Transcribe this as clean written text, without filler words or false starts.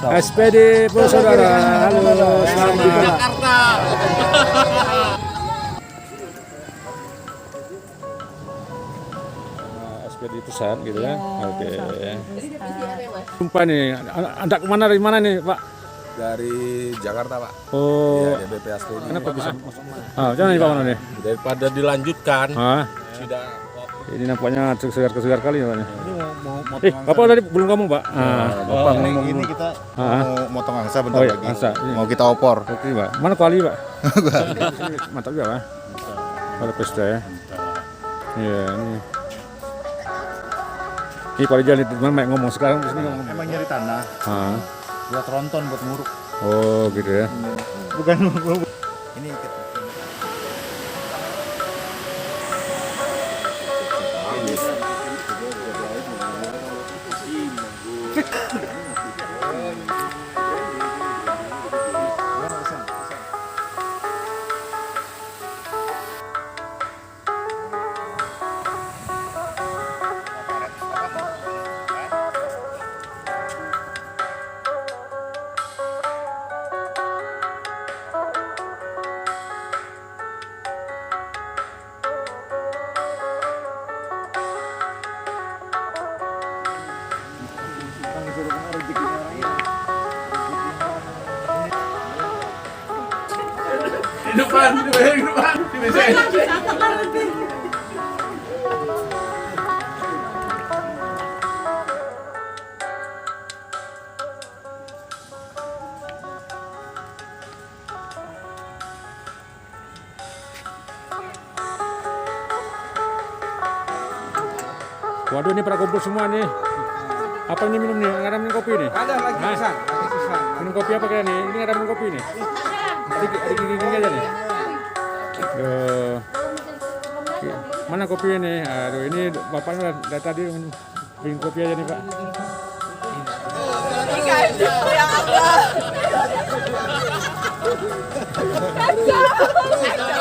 SPD Pro Saudara. Halo, selamat. Jakarta. SPD Pusat gitu ya. Oke. Jumpa nih. Anda kemana dari mana nih, Pak? Dari Jakarta, Pak. Oh. Ya, DBP asli. Kenapa bisa? Ah, jangan nih Pak mana nih? Daripada dilanjutkan. Ah. Tidak. Ini nampaknya segar-segar kali ya, Pak. Ini mau Bapak tadi belum ngomong, Pak. Bapak ini kita mau motong angsa bentar Oh, iya, lagi. angsa, iya. Mau kita opor. Oke, Pak. Mana kuali, Pak? Mantap juga, Pak. Ada pesta ya. Iya, ini. Ini Pak Rijal itu memang ngomong sekarang di sini ngomong. Emang nyari tanah buat tronton, buat nguruk. Oh, gitu ya. Bukan ini Waduh, ini pada kumpul semua nih. Apa ini minum nih? Nggak ada minum kopi nih? Ada lagi pesan. Minum kopi apa kayak nih? Ini nggak ada minum kopi nih? Ada gini-gini aja nih. Mana kopinya nih? Aduh, ini bapaknya dari tadi minum kopi aja nih, Pak. Yang